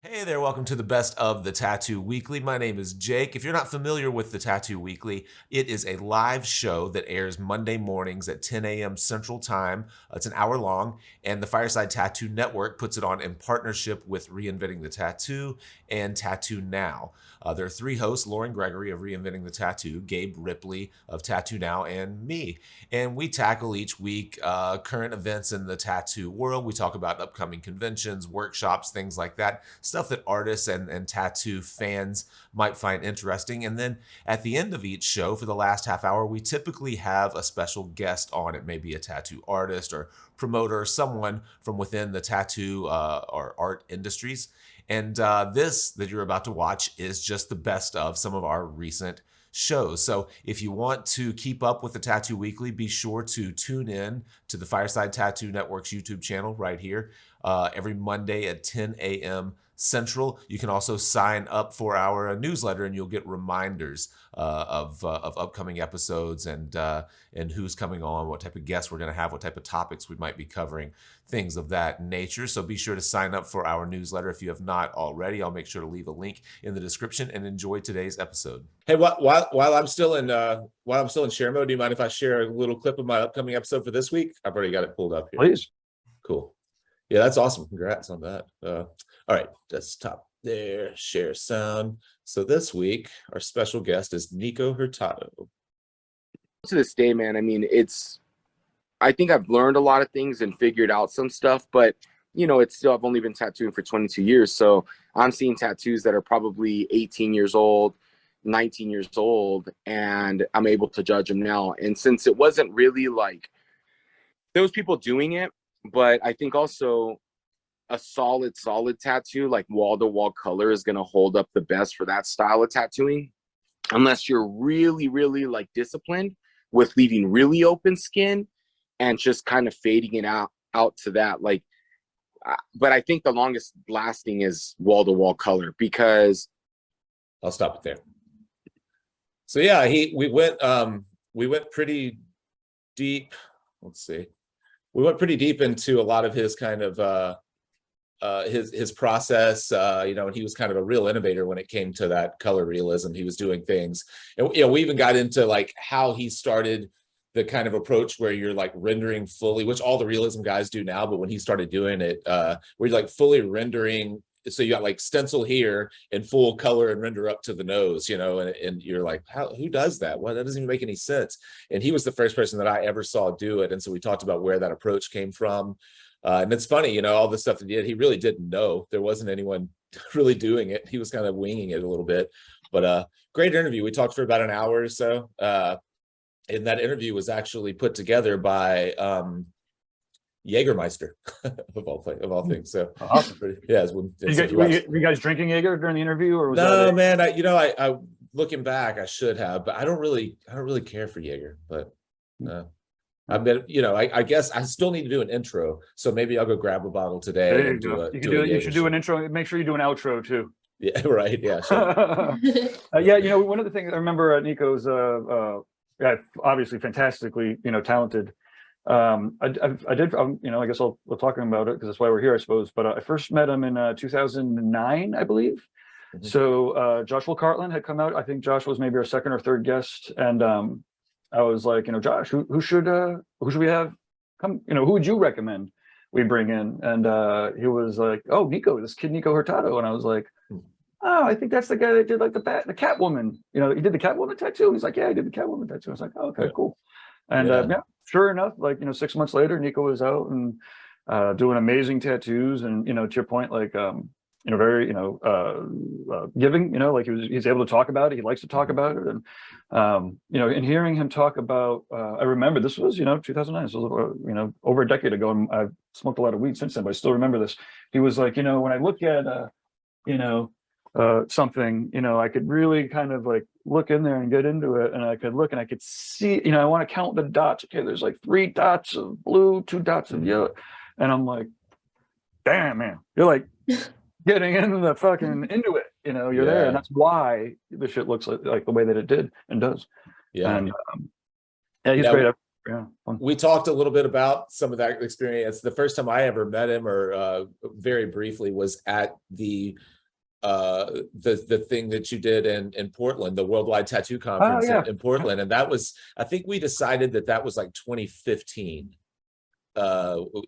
Hey there, welcome to the Best of the Tattoo Weekly. My name is Jake. If you're not familiar with the Tattoo Weekly, it is a live show that airs Monday mornings at 10 a.m. Central Time. It's an hour long, and the Fireside Tattoo Network puts it on in partnership with Reinventing the Tattoo and TattooNow. There are three hosts, Lauren Gregory of Reinventing the Tattoo, Gabe Ripley of TattooNow, and me. And we tackle each week current events in the tattoo world. We talk about upcoming conventions, workshops, things like that, stuff that artists and tattoo fans might find interesting. And then at the end of each show, for the last half hour, we typically have a special guest on. It may be a tattoo artist or promoter, or someone from within the tattoo or art industries. And this that you're about to watch is just the best of some of our recent shows. So if you want to keep up with the Tattoo Weekly, be sure to tune in to the Fireside Tattoo Network's YouTube channel right here every Monday at 10 a.m. Central. You can also sign up for our newsletter, and you'll get reminders of upcoming episodes and who's coming on, what type of guests we're going to have, what type of topics we might be covering, things of that nature. So be sure to sign up for our newsletter if you have not already. I'll make sure to leave a link in the description, and enjoy today's episode. Hey, while I'm still in share mode, do you mind if I share a little clip of my upcoming episode for this week? I've already got it pulled up here. Please. Cool. Yeah, that's awesome. Congrats on that. All right, desktop there, share sound. So this week, our special guest is Nico Hurtado. To this day, man, I mean, I think I've learned a lot of things and figured out some stuff, but it's still, I've only been tattooing for 22 years. So I'm seeing tattoos that are probably 18 years old, 19 years old, and I'm able to judge them now. And since it wasn't really like there was people doing it, but I think also a solid tattoo, like wall-to-wall color, is going to hold up the best for that style of tattooing, unless you're really, really like disciplined with leaving really open skin and just kind of fading it out to that. Like, but I think the longest lasting is wall-to-wall color, because I'll stop it there. So yeah, we went pretty deep. Let's see. We went pretty deep into a lot of his kind of his process, and he was kind of a real innovator when it came to that color realism. He was doing things, and we even got into like how he started the kind of approach where you're like rendering fully, which all the realism guys do now, but when he started doing it, where you're like fully rendering. So you got like stencil here and full color and render up to the nose, and you're like, who does that? Well, that doesn't even make any sense. And he was the first person that I ever saw do it. And so we talked about where that approach came from. And it's funny, all the stuff that he really didn't know. There wasn't anyone really doing it. He was kind of winging it a little bit, but great interview. We talked for about an hour or so. And that interview was actually put together by Jägermeister of all things. So awesome. Yeah. Were you guys drinking Jaeger during the interview, or was no, that man? I looking back, I should have, but I don't really care for Jaeger. But I bet I guess I still need to do an intro, so maybe I'll go grab a bottle today. You should do an intro. Make sure you do an outro too. Yeah, right. Yeah, sure. Yeah, one of the things I remember, Nico's obviously fantastically talented. I did, I guess we'll talk about it because that's why we're here, I suppose. But I first met him in 2009, I believe. Mm-hmm. So Joshua Cartland had come out. I think Josh was maybe our second or third guest, and I was like, Josh, who should we have come? Who would you recommend we bring in? And he was like, oh, Nico, this kid Nico Hurtado, and I was like, oh, I think that's the guy that did like the Catwoman. He did the Catwoman tattoo. He's like, yeah, I did the Catwoman tattoo. I was like, oh, okay, cool. And yeah, sure enough, like 6 months later, Nico was out and doing amazing tattoos, and to your point, like very giving. Like he's able to talk about it. He likes to talk about it, and and hearing him talk about. I remember this was 2009, so over a decade ago, and I've smoked a lot of weed since then, but I still remember this. He was like, when I look at something, I could really kind of like look in there and get into it, and I could look and I could see, I want to count the dots. Okay, there's like 3 dots of blue, 2 dots of yellow, and I'm like, damn, man, you're like getting into the fucking into it, you're there, and that's why the shit looks like the way that it did and does. And he's great. We talked a little bit about some of that experience. The first time I ever met him, or very briefly, was at the the thing that you did in Portland, the Worldwide Tattoo Oh Conference yeah. in Portland, and that was, I think we decided that was like 2015.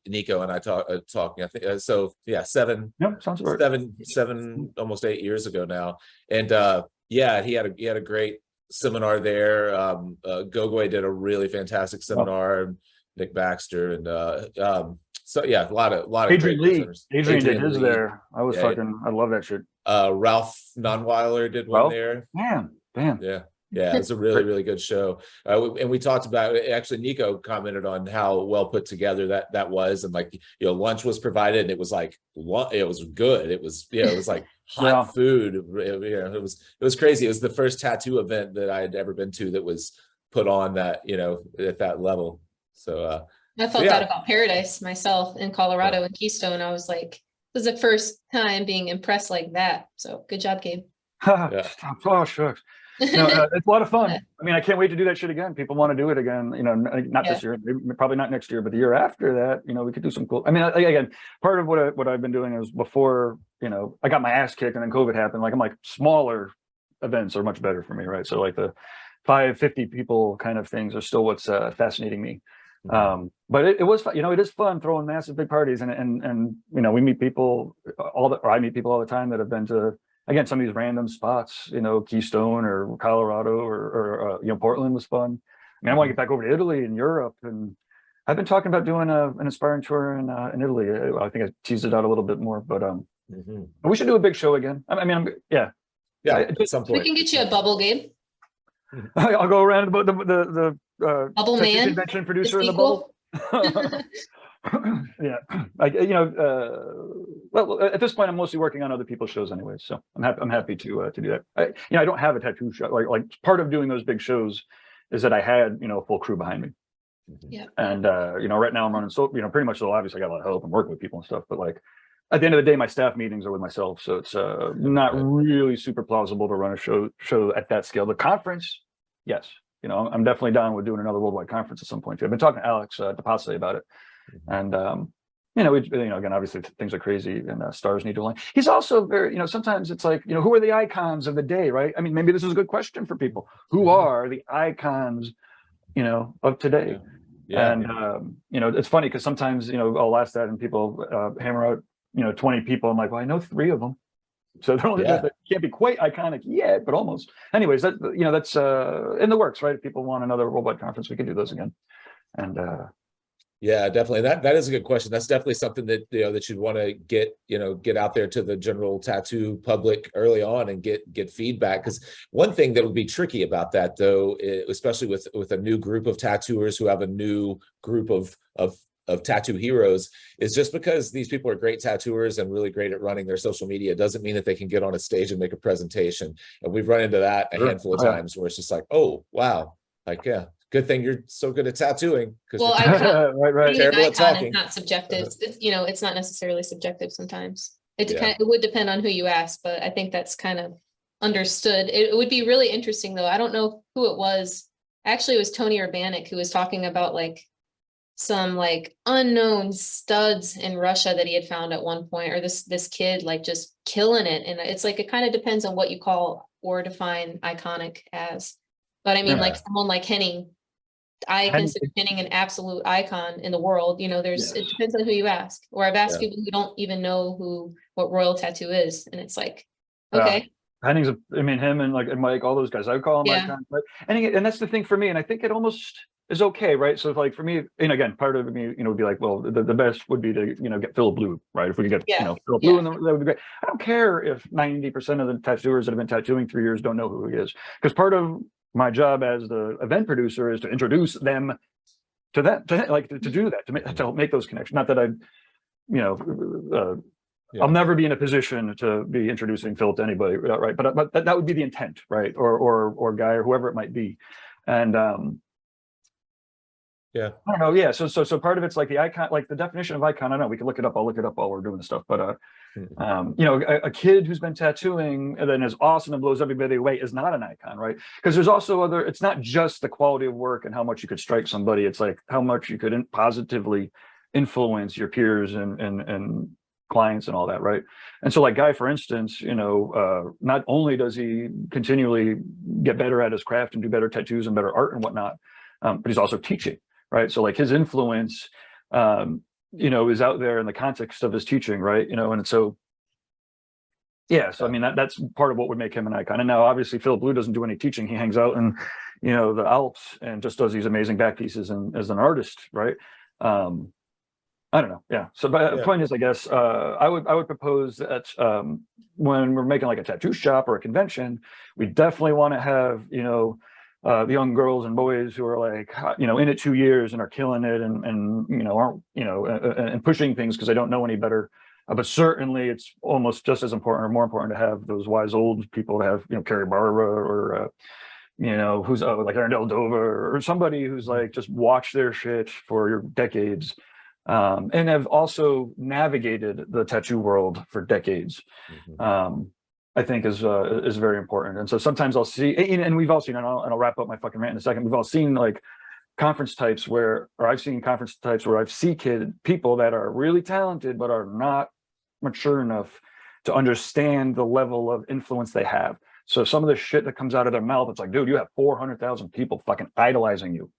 Nico and I talking. I think so. Yeah, Yep, sounds right. seven, almost 8 years ago now. And yeah, he had a great seminar there. Gogwe did a really fantastic Well, seminar. Nick Baxter and so yeah, a lot of Adrian great Lee. presenters. Adrian did his Lee, there. I was yeah. fucking. I love that shit. Ralph Nonweiler did one Well, there. man, damn. Yeah. Yeah, it's a really, really good show. And we talked about, actually, Nico commented on how well put together that was. And like, lunch was provided and it was like, it was good. It was, it was like hot food. It was crazy. It was the first tattoo event that I had ever been to that was put on that, at that level. So I felt that about Paradise myself in Colorado and Keystone. I was like, this is the first time being impressed like that. So good job, Gabe. Oh, shucks. No, it's a lot of fun. I mean, I can't wait to do that shit again. People want to do it again. Not this year, probably not next year, but the year after that, we could do some cool. I mean, again, part of what I've been doing is before, I got my ass kicked and then COVID happened. Like I'm like smaller events are much better for me, right? So like the 50 people kind of things are still what's fascinating me. But it was fun. It is fun throwing massive big parties and we meet people I meet people all the time that have been to. Again, some of these random spots, Keystone or Colorado or Portland was fun. I mean, I want to get back over to Italy and Europe, and I've been talking about doing an inspiring tour in Italy. I think I teased it out a little bit more, but we should do a big show again. I mean, yeah, at some point we can get you a bubble, Gabe. I'll go around about the bubble man convention producer in the bubble. Yeah, well, at this point, I'm mostly working on other people's shows anyway, so I'm happy to do that. I don't have a tattoo show. Like part of doing those big shows is that I had a full crew behind me. Yeah. And right now I'm running pretty much. So obviously I got a lot of help and working with people and stuff, but like at the end of the day, my staff meetings are with myself, so it's not really super plausible to run a show at that scale. The conference, yes, I'm definitely down with doing another worldwide conference at some point too. I've been talking to Alex DePasse about it. And again, obviously things are crazy and stars need to align. He's also very, sometimes it's like, who are the icons of the day, right? I mean, maybe this is a good question for people. Who are the icons, of today? And it's funny because sometimes I'll ask that and people hammer out 20 people. I'm like, well, I know 3 of them, so they can't be quite iconic yet, but almost. Anyways, that's in the works, right? If people want another worldwide conference, we can do those again. And yeah, definitely. That is a good question. That's definitely something that that you'd want to get out there to the general tattoo public early on and get feedback. Because one thing that would be tricky about that, though, especially with a new group of tattooers who have a new group of tattoo heroes, is just because these people are great tattooers and really great at running their social media doesn't mean that they can get on a stage and make a presentation. And we've run into that a handful of times where it's just like, oh wow, like good thing you're so good at tattooing. Well, right. Terrible at talking. It's not subjective. It's not necessarily subjective sometimes. It would depend on who you ask, but I think that's kind of understood. It would be really interesting though. I don't know who it was. Actually, it was Tony Urbanik who was talking about like some like unknown studs in Russia that he had found at one point, or this kid like just killing it. And it's like, it kind of depends on what you call or define iconic as. But I mean, like someone like Henning, I consider Henning an absolute icon in the world. It depends on who you ask. Or I've asked people who don't even know what Royal Tattoo is, and it's like, okay. Henning's him and Mike, all those guys, I would call them icons, right? And that's the thing for me, and I think it almost is okay, right? So if, like, for me, and again, part of me, would be like, well, the best would be to, get Philip Blue, right? If we could get, Philip Blue, and that would be great. I don't care if 90% of the tattooers that have been tattooing 3 years don't know who he is, because part of my job as the event producer is to introduce them to that, to do that, to help make those connections. Not that I'll never be in a position to be introducing Phil to anybody, right? But that would be the intent, right? Or guy or whoever it might be, and I don't know. Yeah, so part of it's like the icon, like the definition of icon. I don't know, we can look it up. I'll look it up while we're doing this stuff. But a kid who's been tattooing and then is awesome and blows everybody away is not an icon, right? Because there's also it's not just the quality of work and how much you could strike somebody. It's like how much you could positively influence your peers and clients and all that, right? And so like Guy, for instance, not only does he continually get better at his craft and do better tattoos and better art and whatnot, but he's also teaching, right? So like his influence, is out there in the context of his teaching, right? And so, yeah, so I mean, that's part of what would make him an icon. And now obviously Philip Blue doesn't do any teaching. He hangs out in, the Alps and just does these amazing back pieces and as an artist, right? I don't know. Yeah. So the point is, I guess, I would propose that when we're making like a tattoo shop or a convention, we definitely want to have, the young girls and boys who are like, in it 2 years and are killing it and aren't, and pushing things because they don't know any better. But certainly it's almost just as important or more important to have those wise old people to have, Carrie Barbara or, who's like Arendelle Dover or somebody who's like just watched their shit for decades. And have also navigated the tattoo world for decades. I think is very important. And so sometimes I'll see, and we've all seen, and I'll wrap up my fucking rant in a second. We've all seen like conference types I've seen conference types where I've seen people that are really talented, but are not mature enough to understand the level of influence they have. So some of the shit that comes out of their mouth, it's like, dude, you have 400,000 people fucking idolizing you.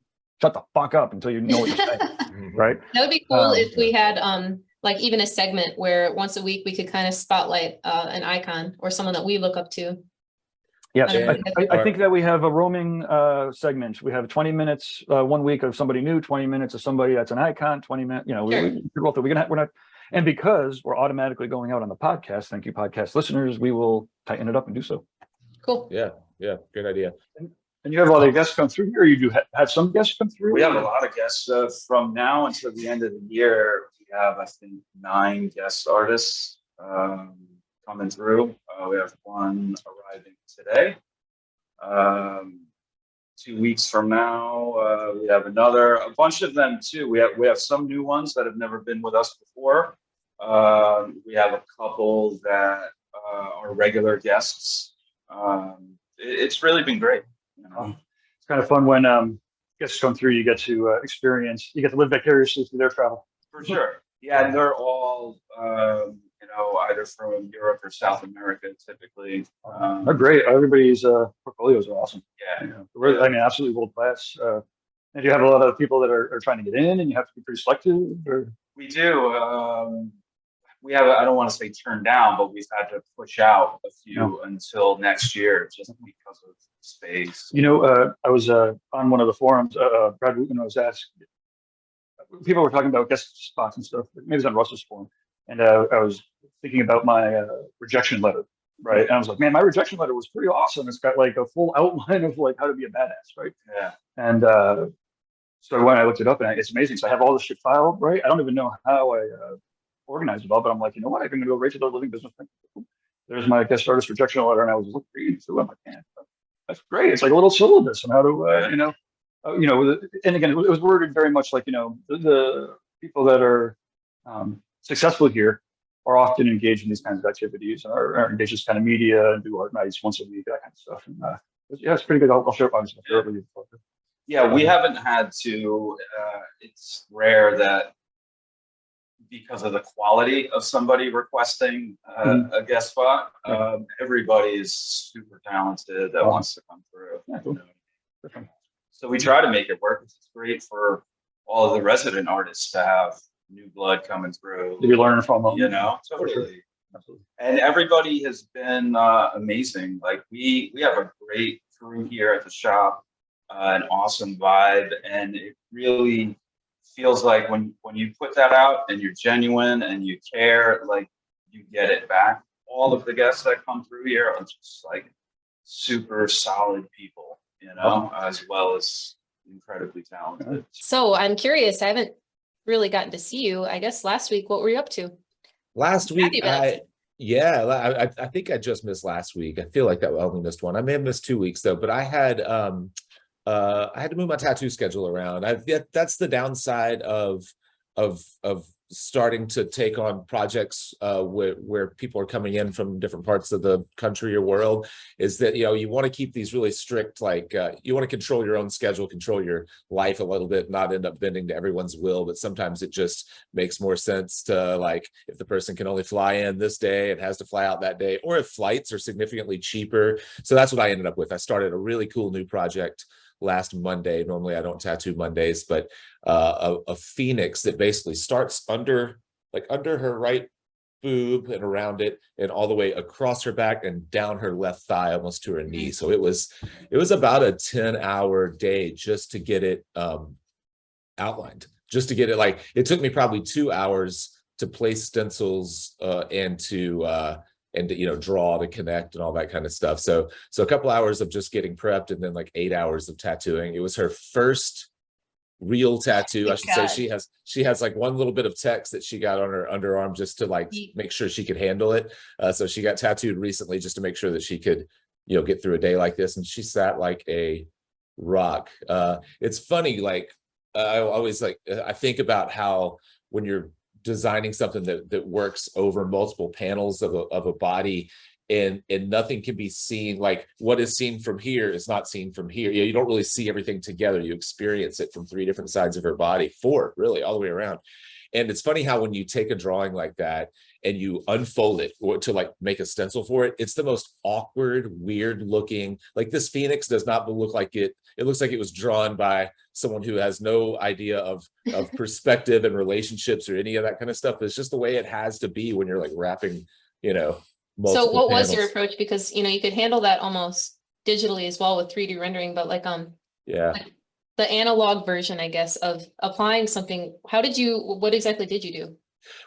Shut the fuck up until you know what you're saying, right? That would be cool if we had like even a segment where once a week we could kind of spotlight an icon or someone that we look up to. Yes, I think that we have a roaming segment. We have 20 minutes 1 week of somebody new, 20 minutes of somebody that's an icon, 20 minutes, Sure. we're not, and because we're automatically going out on the podcast, thank you podcast listeners, we will tighten it up and do so. Cool. Yeah, good idea. And you have a lot of guests come through here. You do have some guests come through? We have a lot of guests from now until the end of the year. We have, I think, 9 guest artists coming through. We have one arriving today. 2 weeks from now, we have a bunch of them too. We have some new ones that have never been with us before. We have a couple that are regular guests. It's really been great. It's kind of fun when guests come through. You get to you get to live vicariously through their travel. For sure. Yeah, and they're all either from Europe or South America typically. They're great. Everybody's portfolios are awesome. Yeah. I mean, absolutely world class. And you have a lot of people that are trying to get in, and you have to be pretty selective. Or... We do. We have, I don't want to say turned down, but we've had to push out a few until next year just because of space. I was on one of the forums, Brad Wooten was asked, people were talking about guest spots and stuff, maybe it was on Russell's forum, and I was thinking about my rejection letter, right? And I was like, man, my rejection letter was pretty awesome. It's got like a full outline of like how to be a badass, right? Yeah. And so when I looked it up, and it's amazing. So I have all this shit filed, right? I don't even know how I organized it all, but I'm like, you know what? I'm going to go right to the living business thing. There's my guest artist rejection letter, and I was reading through it. I'm like, man, that's great. It's like a little syllabus on how to, and again, it was worded very much like, the people that are successful here are often engaged in these kinds of activities and are engaged in this kind of media and do art nights once a week, that kind of stuff. And it's pretty good. I'll share it obviously. Yeah, we haven't had to. It's rare that because of the quality of somebody requesting a guest spot, everybody is super talented that wants to come through. Yeah, cool. So we try to make it work. It's great for all of the resident artists to have new blood coming through. To be learning from them. Totally. Sure. Absolutely. And everybody has been amazing. Like we have a great crew here at the shop, an awesome vibe, and it really feels like when you put that out and you're genuine and you care, like you get it back. All of the guests that come through here are just like super solid people, as well as incredibly talented. So I'm curious, I haven't really gotten to see you. I guess last week, what were you up to? Last week, I think I just missed last week. I feel like that I only missed one. I may have missed 2 weeks though, but I had to move my tattoo schedule around. That's the downside of starting to take on projects where people are coming in from different parts of the country or world, is that, you know, you want to keep these really strict, like you want to control your own schedule, control your life a little bit, not end up bending to everyone's will. But sometimes it just makes more sense to, like, if the person can only fly in this day, it has to fly out that day, or if flights are significantly cheaper. So that's what I ended up with. I started a really cool new project last Monday. Normally I don't tattoo Mondays, but a phoenix that basically starts under her right boob and around it, and all the way across her back and down her left thigh almost to her knee. So it was about a 10-hour day just to get it outlined, just to get it, like, it took me probably 2 hours to place stencils and to you know, draw to connect and all that kind of stuff. So a couple hours of just getting prepped, and then like 8 hours of tattooing. It was her first real tattoo. I should say she has like one little bit of text that she got on her underarm just to, like, make sure she could handle it. So she got tattooed recently just to make sure that she could, you know, get through a day like this. And she sat like a rock. It's funny, like, I always, like, I think about how when you're designing something that works over multiple panels of a body, and nothing can be seen, like what is seen from here is not seen from here. You know, you don't really see everything together. You experience it from 3 different sides of her body, 4 really, all the way around. And it's funny how when you take a drawing like that and you unfold it to, like, make a stencil for it, it's the most awkward, weird looking, like, this phoenix does not look like it looks like it was drawn by someone who has no idea of perspective and relationships or any of that kind of stuff. It's just the way it has to be when you're, like, wrapping, you know, multiple So what panels. was your approach? Because, you know, you could handle that almost digitally as well with 3D rendering, but like, yeah, like the analog version, I guess, of applying something. What exactly did you do?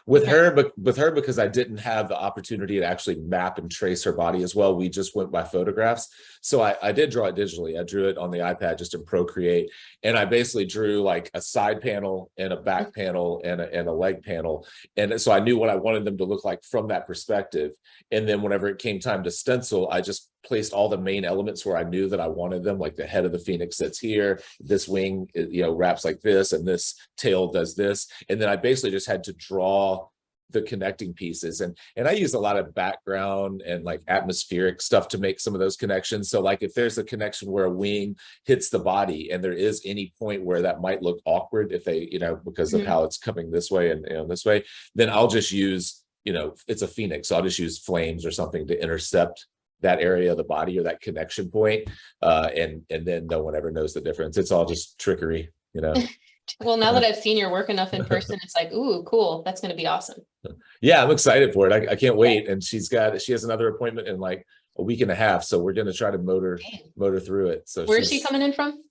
with her, but because I didn't have the opportunity to actually map and trace her body as well, we just went by photographs. So I did draw it digitally. I drew it on the iPad just in Procreate, and I basically drew like a side panel and a back panel and a leg panel, and so I knew what I wanted them to look like from that perspective. And then whenever it came time to stencil, I just placed all the main elements where I knew that I wanted them, like the head of the phoenix sits here, this wing, you know, wraps like this, and this tail does this. And then I basically just had to draw the connecting pieces, and I use a lot of background and like atmospheric stuff to make some of those connections. So like if there's a connection where a wing hits the body and there is any point where that might look awkward, if they, you know, because of how it's coming this way and, you know, this way, then I'll just use, you know, it's a phoenix, so I'll just use flames or something to intercept that area of the body or that connection point, and then no one ever knows the difference. It's all just trickery, you know. Well, now that I've seen your work enough in person, it's like, ooh, cool. That's going to be awesome. Yeah, I'm excited for it. I can't wait. And she has another appointment in like a week and a half, so we're going to try to motor through it. So where's she coming in from?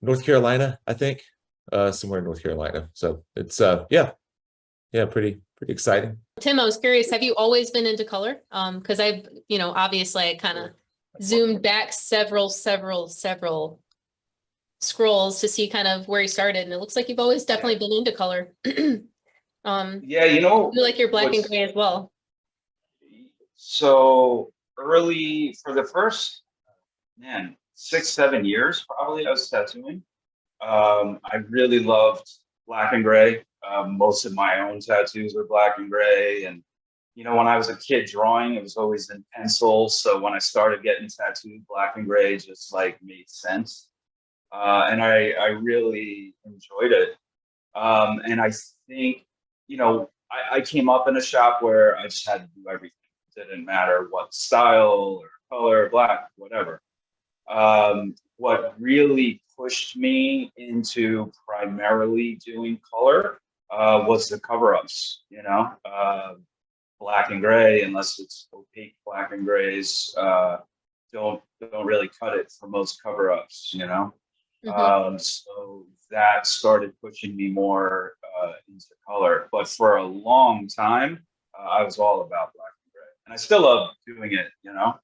North Carolina, I think, somewhere in North Carolina. So it's pretty exciting. Tim, I was curious, have you always been into color? Because I've, you know, obviously I kind of zoomed back several scrolls to see kind of where you started, and it looks like you've always definitely been into color. Yeah, you know, I feel like you're black and gray as well. So early, for the first 6-7 years, probably, I was tattooing. I really loved black and gray. Most of my own tattoos were black and gray. And, you know, when I was a kid drawing, it was always in pencil. So when I started getting tattooed, black and gray just like made sense. And I really enjoyed it. And I think, you know, I came up in a shop where I just had to do everything. It didn't matter what style or color, black, whatever. What really pushed me into primarily doing color was the cover-ups, you know, black and gray, unless it's opaque black and grays, don't really cut it for most cover-ups, you know. So that started pushing me more into color. But for a long time, I was all about black and gray, and I still love doing it, you know.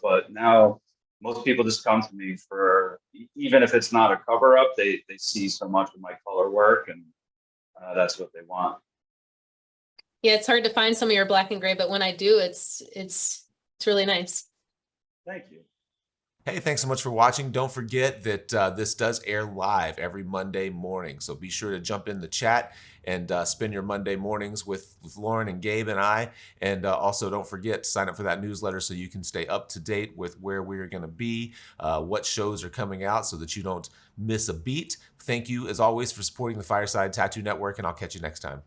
But now most people just come to me for, even if it's not a cover up, they see so much of my color work, and that's what they want. Yeah, it's hard to find some of your black and gray, but when I do, it's really nice. Thank you. Hey, thanks so much for watching. Don't forget that this does air live every Monday morning. So be sure to jump in the chat and spend your Monday mornings with Lauren and Gabe and I. And also don't forget to sign up for that newsletter so you can stay up to date with where we're going to be, what shows are coming out so that you don't miss a beat. Thank you, as always, for supporting the Fireside Tattoo Network, and I'll catch you next time.